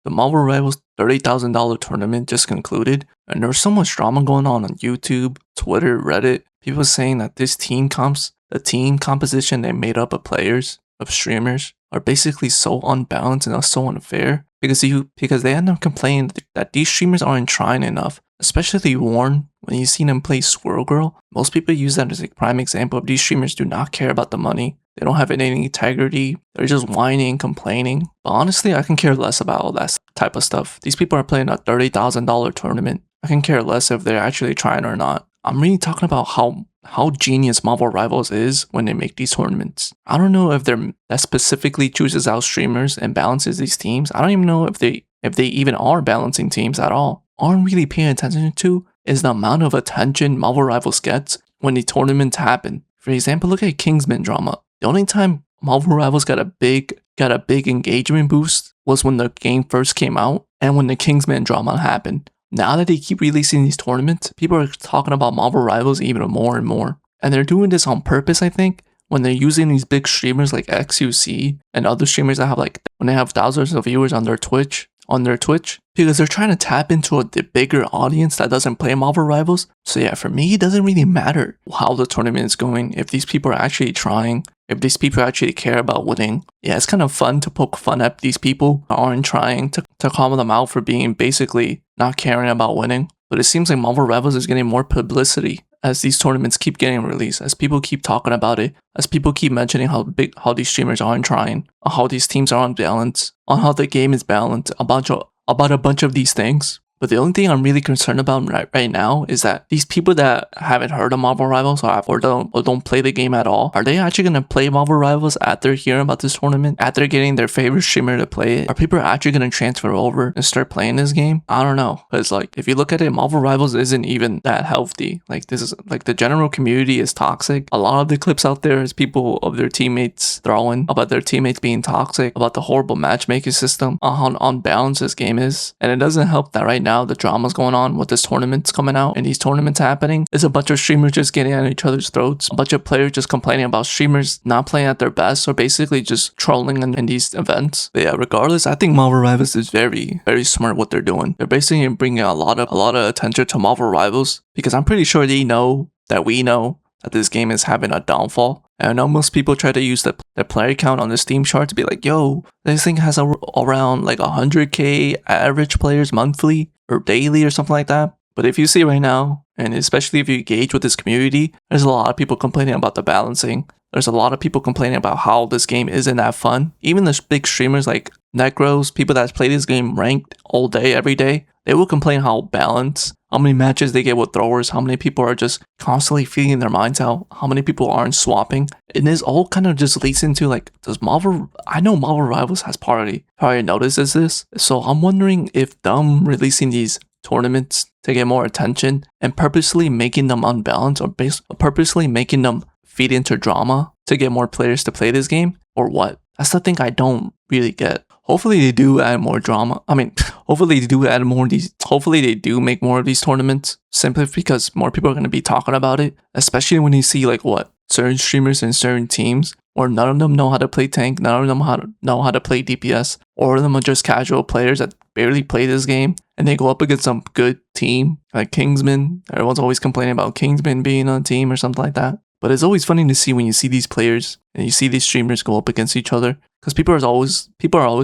The Marvel Rivals $30,000 tournament just concluded, and there's so much drama going on YouTube, Twitter, Reddit. People saying that the team composition they made up of players, of streamers, are basically so unbalanced and so unfair because they end up complaining that these streamers aren't trying enough. Especially Warren, when you see them play Squirrel Girl, most people use that as a prime example of these streamers do not care about the money. They don't have any integrity. They're just whining, complaining. But honestly, I can care less about all that type of stuff. These people are playing a $30,000 tournament. I can care less if they're actually trying or not. I'm really talking about how genius Marvel Rivals is when they make these tournaments. I don't know if that specifically chooses out streamers and balances these teams. I don't even know if they even are balancing teams at all. All I'm really paying attention to is the amount of attention Marvel Rivals gets when the tournaments happen. For example, look at Kingsman drama. The only time Marvel Rivals got a big engagement boost was when the game first came out and when the Kingsman drama happened. Now that they keep releasing these tournaments, people are talking about Marvel Rivals even more and more. And they're doing this on purpose, I think, when they're using these big streamers like XUC and other streamers that have when they have thousands of viewers on their Twitch, because they're trying to tap into the bigger audience that doesn't play Marvel Rivals. So yeah, for me, it doesn't really matter how the tournament is going, if these people are actually trying, if these people actually care about winning. Yeah, it's kind of fun to poke fun at these people who aren't trying, to call them out for being basically not caring about winning. But it seems like Marvel Rivals is getting more publicity as these tournaments keep getting released, as people keep talking about it, as people keep mentioning how these streamers aren't trying, how these teams are unbalanced, on how the game is balanced, about a bunch of these things. But the only thing I'm really concerned about right now is that these people that haven't heard of Marvel Rivals or don't play the game at all, are they actually going to play Marvel Rivals after hearing about this tournament? After getting their favorite streamer to play it? Are people actually going to transfer over and start playing this game? I don't know. Because if you look at it, Marvel Rivals isn't even that healthy. The general community is toxic. A lot of the clips out there is people of their teammates throwing about their teammates being toxic, about the horrible matchmaking system, how unbalanced this game is. And it doesn't help that right now the drama's going on with this tournaments coming out and these tournaments happening. There's a bunch of streamers just getting at each other's throats, a bunch of players just complaining about streamers not playing at their best or basically just trolling in these events. But yeah, regardless, I think Marvel Rivals is very, very smart what they're doing. They're basically bringing a lot of attention to Marvel Rivals because I'm pretty sure we know that this game is having a downfall. And I know most people try to use the player count on the Steam chart to be like, yo, this thing has around 100k average players monthly or daily or something like that. But if you see right now, and especially if you engage with this community, there's a lot of people complaining about the balancing. There's a lot of people complaining about how this game isn't that fun. Even the big streamers like Necros, people that play this game ranked all day, every day, they will complain how balanced, how many matches they get with throwers, how many people are just constantly feeling their minds out, how many people aren't swapping. And this all kind of just leads into I know Marvel Rivals has probably notices this. So I'm wondering if them releasing these tournaments to get more attention and purposely making them unbalanced or purposely making them feed into drama to get more players to play this game, or what? That's the thing I don't really get. Hopefully they do add more drama. Hopefully they do add more of these. Hopefully they do make more of these tournaments simply because more people are going to be talking about it. Especially when you see certain streamers and certain teams where none of them know how to play tank, none of them know how to play DPS, or of them are just casual players that barely play this game, and they go up against some good team like Kingsman. Everyone's always complaining about Kingsman being on a team or something like that. But it's always funny to see when you see these players and you see these streamers go up against each other, because people are always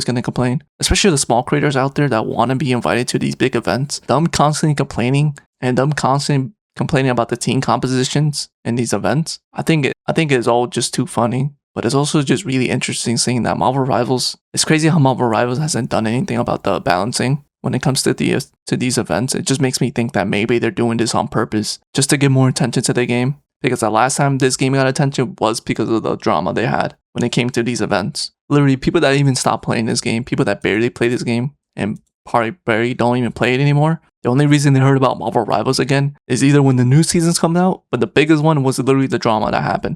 going to complain, especially the small creators out there that want to be invited to these big events. Them constantly complaining and them constantly complaining about the team compositions in these events. I think it's all just too funny. But it's also just really interesting seeing that Marvel Rivals. It's crazy how Marvel Rivals hasn't done anything about the balancing when it comes to these events. It just makes me think that maybe they're doing this on purpose just to get more attention to the game. Because the last time this game got attention was because of the drama they had when it came to these events. Literally, people that even stopped playing this game, people that barely play this game and probably barely don't even play it anymore. The only reason they heard about Marvel Rivals again is either when the new seasons come out, but the biggest one was literally the drama that happened.